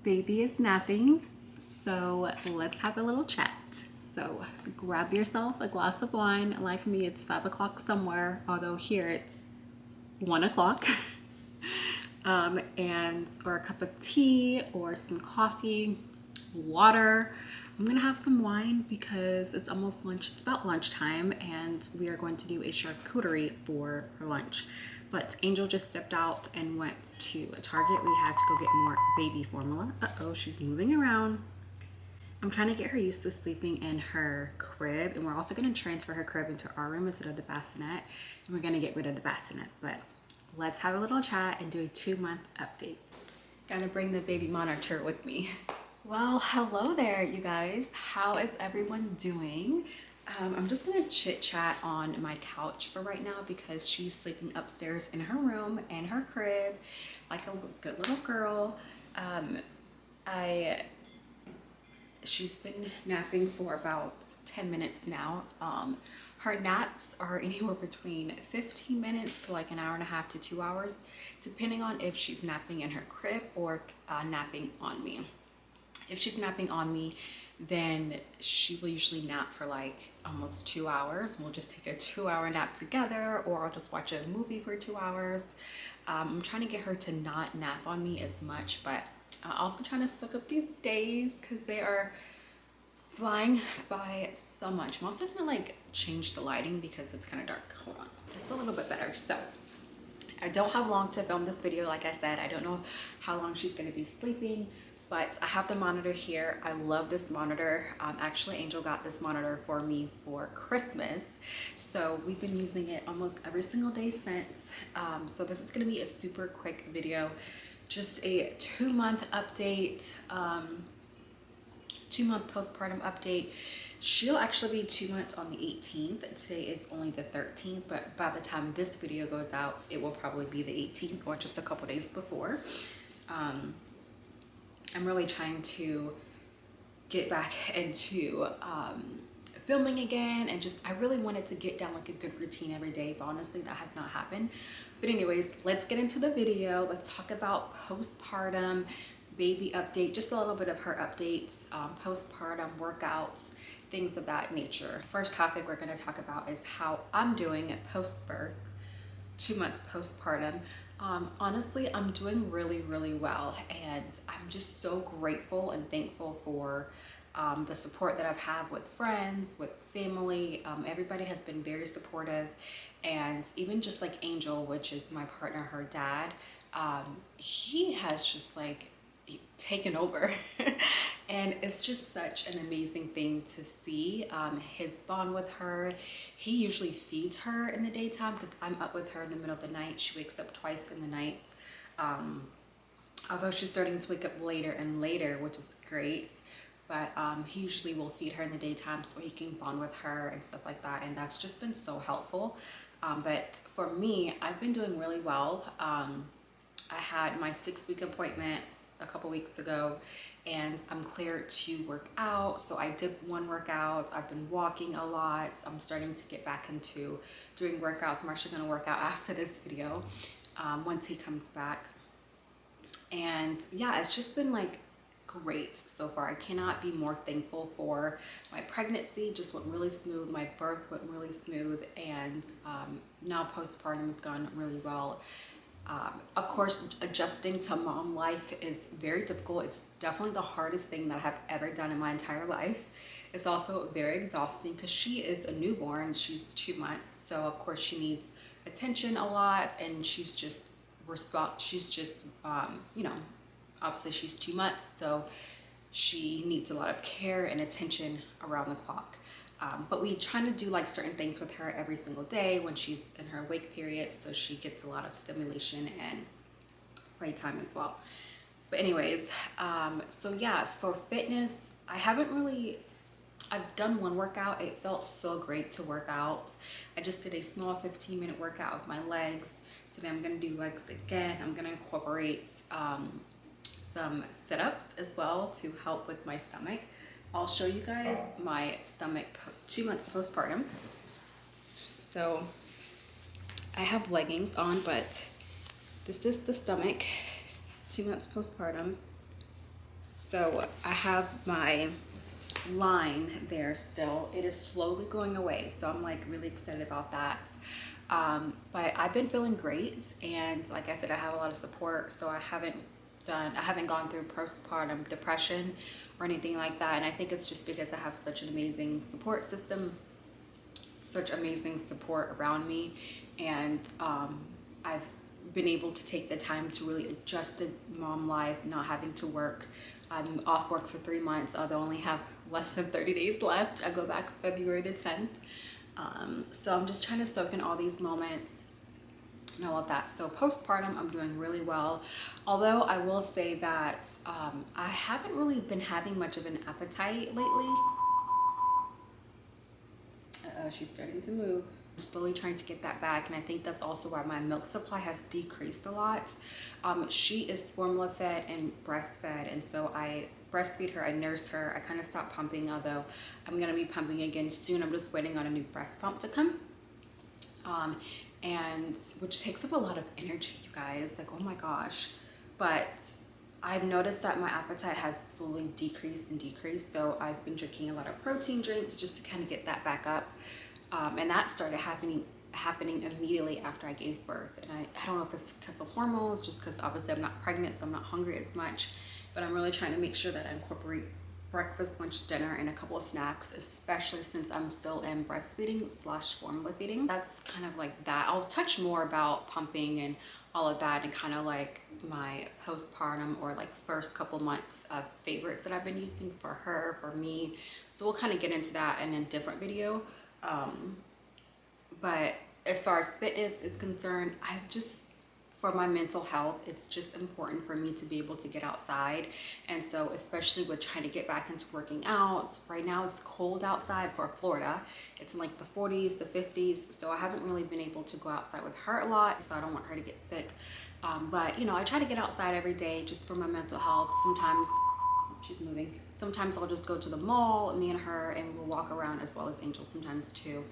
Baby is napping, so let's have a little chat. So grab yourself a glass of wine. Like me, it's 5 o'clock somewhere, although here it's 1 o'clock. Or a cup of tea or some coffee, water. I'm gonna have some wine because it's almost lunch. It's about lunchtime, and we are going to do a charcuterie for lunch. But Angel just stepped out and went to a Target. We had to go get more baby formula. Uh-oh, she's moving around. I'm trying to get her used to sleeping in her crib, and we're also going to transfer her crib into our room instead of the bassinet, and we're going to get rid of the bassinet. But let's have a little chat and do a 2-month update. Gotta bring the baby monitor with me. Well, hello there, you guys. How is everyone doing? I'm just gonna chit chat on my couch for right now because she's sleeping upstairs in her room and her crib like a good little girl. She's been napping for about 10 minutes now. Her naps are anywhere between 15 minutes to like an hour and a half to 2 hours, depending on if she's napping in her crib or napping on me. If she's napping on me, then she will usually nap for like almost 2 hours. We'll just take a 2-hour nap together, or I'll just watch a movie for 2 hours. I'm trying to get her to not nap on me as much, but also trying to soak up these days because they are flying by so much. I'm also gonna like change the lighting because it's kind of dark. Hold on, that's a little bit better. So I don't have long to film this video. Like I said, I don't know how long she's gonna be sleeping, but I have the monitor here. I love this monitor. Actually, Angel got this monitor for me for Christmas, so we've been using it almost every single day since. So this is gonna be a super quick video, just a 2-month update, 2-month postpartum update. She'll actually be 2 months on the 18th. Today is only the 13th, but by the time this video goes out, it will probably be the 18th or just a couple days before. I'm really trying to get back into filming again, and I really wanted to get down like a good routine every day, but honestly that has not happened. But anyways, let's get into the video. Let's talk about postpartum, baby update, just a little bit of her updates, postpartum workouts, things of that nature. First topic we're going to talk about is how I'm doing at post-birth, 2 months postpartum. Honestly, I'm doing really, really well, and I'm just so grateful and thankful for the support that I've had with friends, with family. Everybody has been very supportive, and even just like Angel, which is my partner, her dad, he has just like taken over and it's just such an amazing thing to see. His bond with her, he usually feeds her in the daytime because I'm up with her in the middle of the night. She wakes up twice in the night, although she's starting to wake up later and later, which is great. But he usually will feed her in the daytime so he can bond with her and stuff like that, and that's just been so helpful. But for me, I've been doing really well. I had my 6-week appointment a couple weeks ago, and I'm cleared to work out. So I did 1 workout. I've been walking a lot. I'm starting to get back into doing workouts. I'm actually gonna work out after this video once he comes back. And yeah, it's just been like great so far. I cannot be more thankful for my pregnancy. Just went really smooth. My birth went really smooth, and now postpartum has gone really well. Of course, adjusting to mom life is very difficult. It's definitely the hardest thing that I have ever done in my entire life. It's also very exhausting because she is a newborn. She's 2 months, so of course she needs attention a lot, and she's just you know, obviously she's 2 months, so she needs a lot of care and attention around the clock. But we try to do like certain things with her every single day when she's in her wake period, so she gets a lot of stimulation and playtime as well. But anyways, so yeah, for fitness, I've done 1 workout. It felt so great to work out. I just did a small 15-minute workout with my legs. Today I'm gonna do legs again. I'm gonna incorporate some sit-ups as well to help with my stomach. I'll show you guys my stomach 2 months postpartum. So I have leggings on, but this is the stomach 2 months postpartum. So I have my line there still. It is slowly going away, so I'm like really excited about that. But I've been feeling great, and like I said, I have a lot of support, so I haven't gone through postpartum depression or anything like that. And I think it's just because I have such an amazing support system, such amazing support around me, and I've been able to take the time to really adjust to mom life, not having to work. I'm off work for 3 months, although I only have less than 30 days left. I go back February the 10th. So I'm just trying to soak in all these moments and all of that. So postpartum, I'm doing really well. Although I will say that I haven't really been having much of an appetite lately. Uh-oh, she's starting to move. I'm slowly trying to get that back, and I think that's also why my milk supply has decreased a lot. She is formula fed and breastfed, and so I breastfeed her, I nurse her. I kind of stopped pumping, although I'm gonna be pumping again soon. I'm just waiting on a new breast pump to come, and which takes up a lot of energy, you guys. Like, oh my gosh. But I've noticed that my appetite has slowly decreased and decreased, so I've been drinking a lot of protein drinks just to kind of get that back up. And that started happening immediately after I gave birth. And I don't know if it's because of hormones, just because obviously I'm not pregnant, so I'm not hungry as much. But I'm really trying to make sure that I incorporate breakfast, lunch, dinner, and a couple of snacks, especially since I'm still in breastfeeding / formula feeding. That's kind of like that. I'll touch more about pumping and all of that, and kind of like my postpartum or like first couple months of favorites that I've been using for her, for me. So we'll kind of get into that in a different video. But as far as fitness is concerned, I've just, for my mental health, it's just important for me to be able to get outside. And so especially with trying to get back into working out, right now it's cold outside for Florida. It's in like the 40s, the 50s. So I haven't really been able to go outside with her a lot, so I don't want her to get sick. But you know, I try to get outside every day just for my mental health. Sometimes she's moving. Sometimes I'll just go to the mall, me and her, and we'll walk around, as well as Angel sometimes too.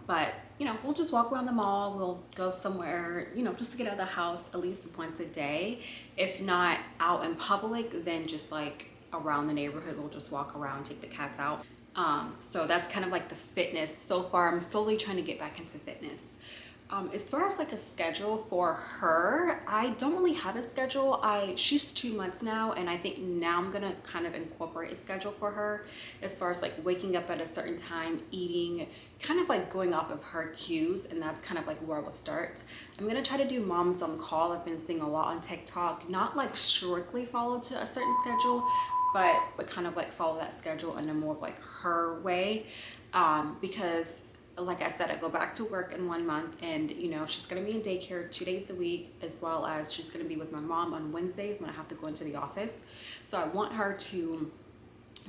But you know, we'll just walk around the mall. We'll go somewhere, you know, just to get out of the house at least once a day. If not out in public, then just like around the neighborhood, we'll just walk around, take the cats out. So that's kind of like the fitness. So far, I'm slowly trying to get back into fitness. As far as like a schedule for her, I don't really have a schedule. She's 2 months now, and I think now I'm gonna kind of incorporate a schedule for her as far as like waking up at a certain time, eating, kind of like going off of her cues, and that's kind of like where I will start. I'm gonna try to do moms on call. I've been seeing a lot on TikTok, not like strictly follow to a certain schedule, but kind of like follow that schedule in a more of like her way, because like I said, I go back to work in 1 month, and you know, she's gonna be in daycare 2 days a week, as well as she's gonna be with my mom on Wednesdays when I have to go into the office. So I want her to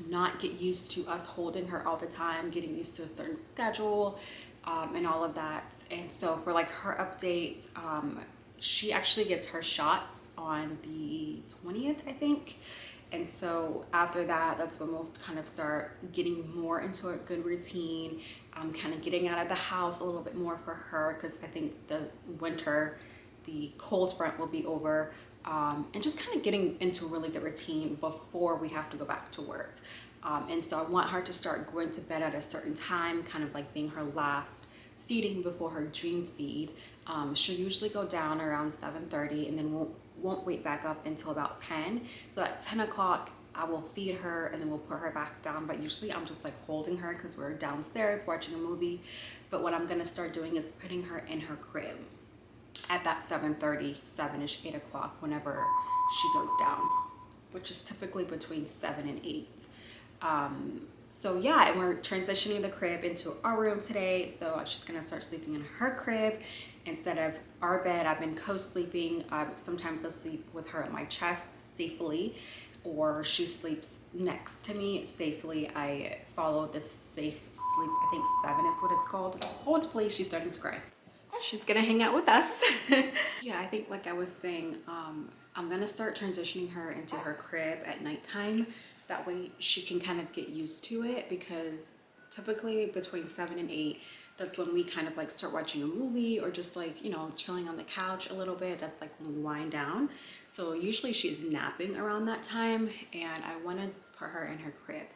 not get used to us holding her all the time, getting used to a certain schedule, and all of that. And so for like her update, she actually gets her shots on the 20th, I think. And so after that, that's when we'll kind of start getting more into a good routine, kind of getting out of the house a little bit more for her, because I think the winter, the cold front will be over, and just kind of getting into a really good routine before we have to go back to work. And so I want her to start going to bed at a certain time, kind of like being her last feeding before her dream feed. She'll usually go down around 7:30, and then won't wake back up until about 10. So at 10 o'clock, I will feed her, and then we'll put her back down. But usually I'm just like holding her because we're downstairs watching a movie. But what I'm gonna start doing is putting her in her crib at that 7:30, 7-ish, 8 o'clock, whenever she goes down, which is typically between 7 and 8. So yeah, and we're transitioning the crib into our room today. So she's gonna start sleeping in her crib instead of our bed. I've been co-sleeping. Sometimes I sleep with her at my chest safely, or she sleeps next to me safely. I follow this safe sleep, I think 7 is what it's called. Hold please, she's starting to cry. She's gonna hang out with us. Yeah, I think like I was saying, I'm gonna start transitioning her into her crib at nighttime. That way she can kind of get used to it, because typically between 7 and 8, That's when we kind of like start watching a movie or just like, you know, chilling on the couch a little bit. That's like when we wind down. So usually she's napping around that time, and I want to put her in her crib.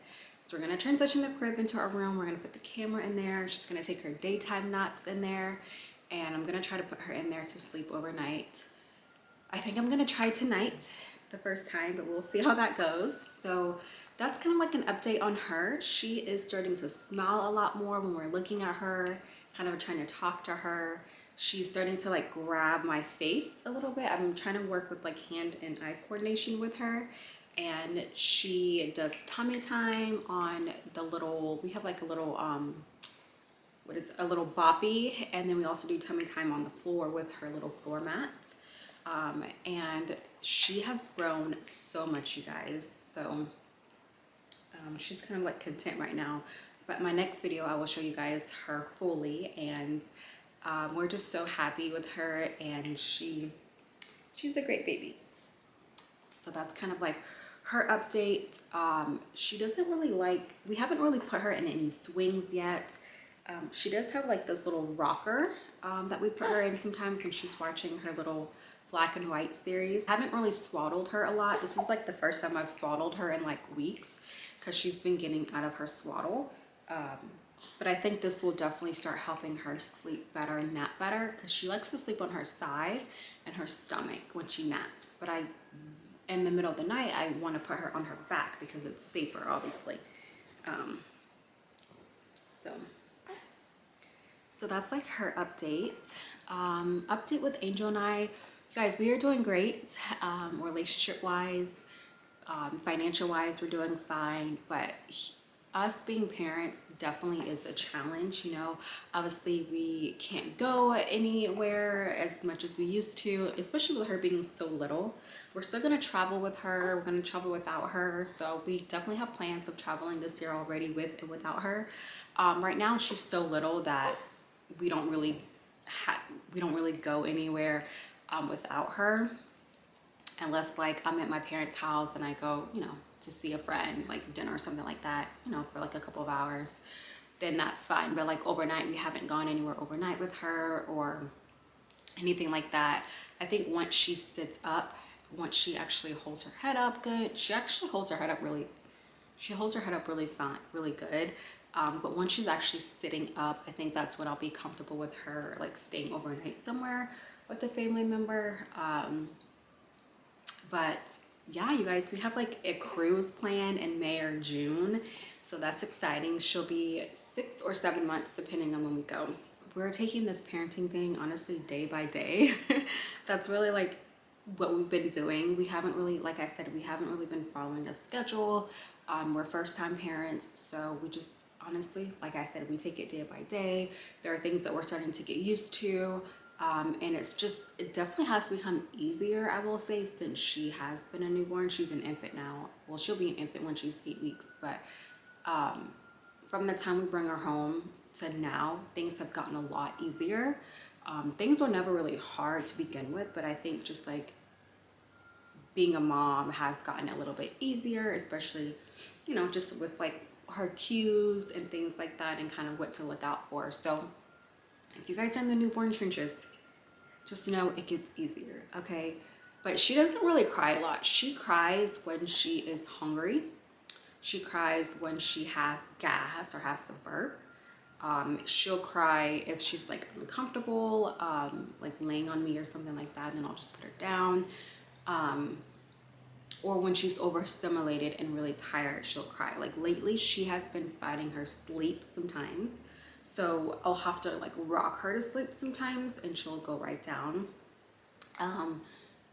So we're going to transition the crib into our room. We're going to put the camera in there. She's going to take her daytime naps in there, and I'm going to try to put her in there to sleep overnight. I think I'm going to try tonight, the first time, but we'll see how that goes. So that's kind of like an update on her. She is starting to smile a lot more when we're looking at her, kind of trying to talk to her. She's starting to like grab my face a little bit. I'm trying to work with like hand and eye coordination with her. And she does tummy time on the little, we have like a little, a little boppy. And then we also do tummy time on the floor with her little floor mat. And she has grown so much, you guys. So she's kind of like content right now. But my next video, I will show you guys her fully. And we're just so happy with her. And she's a great baby. So that's kind of like her update. She doesn't really like, we haven't really put her in any swings yet. She does have like this little rocker that we put her in sometimes when she's watching her little black and white series. I haven't really swaddled her a lot. This is like the first time I've swaddled her in like weeks because she's been getting out of her swaddle. But I think this will definitely start helping her sleep better and nap better, because she likes to sleep on her side and her stomach when she naps. But in the middle of the night, I want to put her on her back because it's safer, obviously. So that's like her update. Update with Angel and I. You guys, we are doing great. Relationship-wise, financial-wise, we're doing fine. But us being parents definitely is a challenge, you know. Obviously, we can't go anywhere as much as we used to, especially with her being so little. We're still going to travel with her. We're going to travel without her. So we definitely have plans of traveling this year already with and without her. Right now, she's so little that we don't really go anywhere without her, unless like I'm at my parents' house and I go, you know, to see a friend, like dinner or something like that, you know, for like a couple of hours, then that's fine. But like overnight, we haven't gone anywhere overnight with her or anything like that. I think once she sits up, once she actually holds her head up good, she actually holds her head up really fine, really good. But once she's actually sitting up, I think that's when I'll be comfortable with her like staying overnight somewhere with a family member. But yeah, you guys, we have like a cruise plan in May or June. So that's exciting. She'll be 6 or 7 months depending on when we go. We're taking this parenting thing honestly day by day. That's really like what we've been doing. We haven't really, like I said, we haven't really been following a schedule. We're first-time parents, so we just honestly, like I said, we take it day by day. There are things that we're starting to get used to. And it definitely has to become easier, I will say, since she has been a newborn. She's an infant now. Well, she'll be an infant when she's 8 weeks, but from the time we bring her home to now, things have gotten a lot easier. Things were never really hard to begin with, but I think just like being a mom has gotten a little bit easier, especially, you know, just with like her cues and things like that and kind of what to look out for. So if you guys are in the newborn trenches, just know it gets easier, okay? But she doesn't really cry a lot. She cries when she is hungry. She cries when she has gas or has to burp. She'll cry if she's like uncomfortable, like laying on me or something like that, and then I'll just put her down. Or when she's overstimulated and really tired, she'll cry. Like lately, she has been fighting her sleep sometimes. So I'll have to like rock her to sleep sometimes and she'll go right down.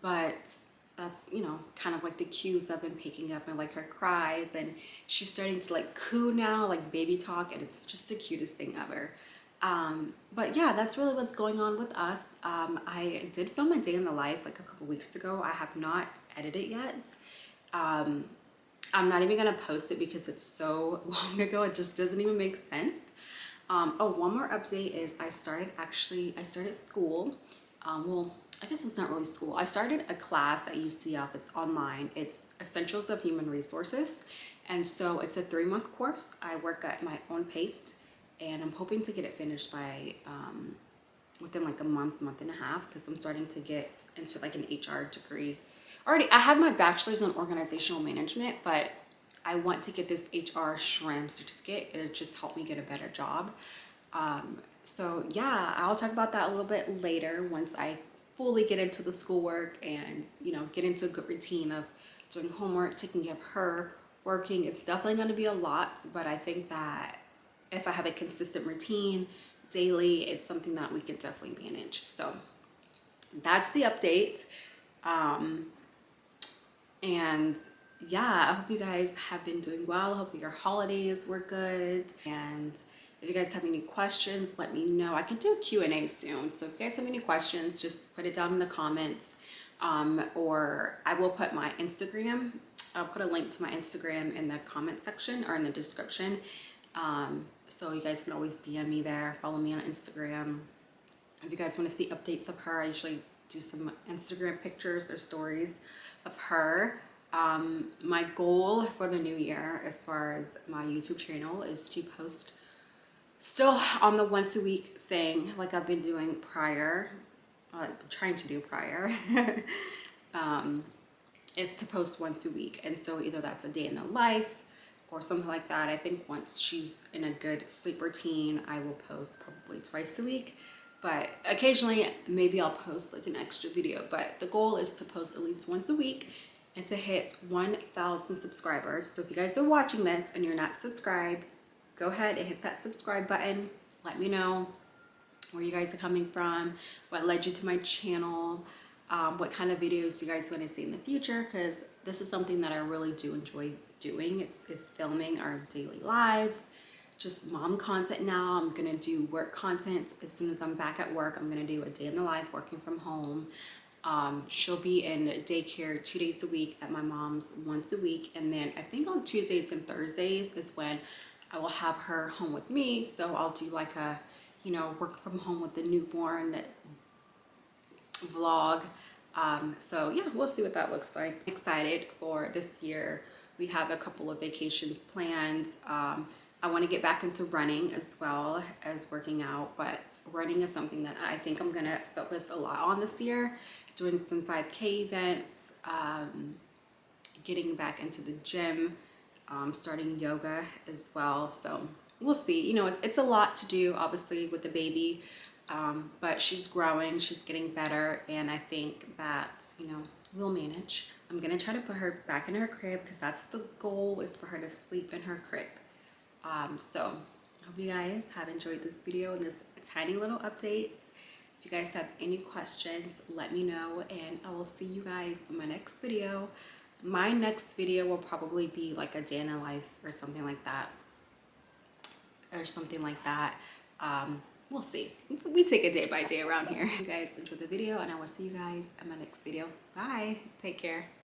But that's, you know, kind of like the cues I've been picking up, and like her cries, and she's starting to like coo now, like baby talk, and it's just the cutest thing ever. But yeah, that's really what's going on with us. I did film a day in the life like a couple weeks ago. I have not edited yet. I'm not even gonna post it because it's so long ago, it just doesn't even make sense. Oh, one more update is I started school. Well, I guess it's not really school. I started a class at UCF. It's online. It's Essentials of Human Resources. And so it's a 3-month course. I work at my own pace. and I'm hoping to get it finished by within like a month and a half, because I'm starting to get into like an HR degree. Already, I have my bachelor's in organizational management, but I want to get this HR SHRM certificate. It'll just help me get a better job. So yeah, I'll talk about that a little bit later once I fully get into the schoolwork and, you know, get into a good routine of doing homework, taking care of her, working. It's definitely going to be a lot, but I think that if I have a consistent routine daily, it's something that we can definitely manage. So that's the update. And yeah, I hope you guys have been doing well. I hope your holidays were good. And if you guys have any questions, let me know. I can do a Q&A soon. So if you guys have any questions, just put it down in the comments. Or I will put my Instagram. I'll put a link to my Instagram in the comment section or in the description. So you guys can always DM me there. Follow me on Instagram. If you guys want to see updates of her, I usually do some Instagram pictures or stories of her. My goal for the new year as far as my YouTube channel is to post still on the once a week thing like I've been doing prior, trying to do prior, is to post once a week. And so either that's a day in the life or something like that. I think once she's in a good sleep routine, I will post probably twice a week. But occasionally, maybe I'll post like an extra video. But the goal is to post at least once a week and to hit 1,000 subscribers. So if you guys are watching this and you're not subscribed, go ahead and hit that subscribe button. Let me know where you guys are coming from, what led you to my channel, what kind of videos you guys want to see in the future, because this is something that I really do enjoy doing. It's filming our daily lives, just mom content now. I'm gonna do work content as soon as I'm back at work. I'm gonna do a day in the life working from home. She'll be in daycare 2 days a week at my mom's once a week, and then I think on Tuesdays and Thursdays is when I will have her home with me. So I'll do like a, you know, work from home with the newborn vlog. So yeah, we'll see what that looks like. Excited for this year. We have a couple of vacations planned. I want to get back into running as well as working out, but running is something that I think I'm gonna focus a lot on this year. Doing some 5K events, getting back into the gym, starting yoga as well. So we'll see. You know, it's a lot to do, obviously, with the baby, but she's growing, she's getting better, and I think that, you know, we'll manage. I'm gonna try to put her back in her crib because that's the goal, is for her to sleep in her crib. So I hope you guys have enjoyed this video and this tiny little update. If you guys have any questions, let me know, and I will see you guys in my next video. My next video will probably be like a day in a life or something like that. We'll see. We take it day by day around here. You guys enjoy the video, and I will see you guys in my next video. Bye. Take care.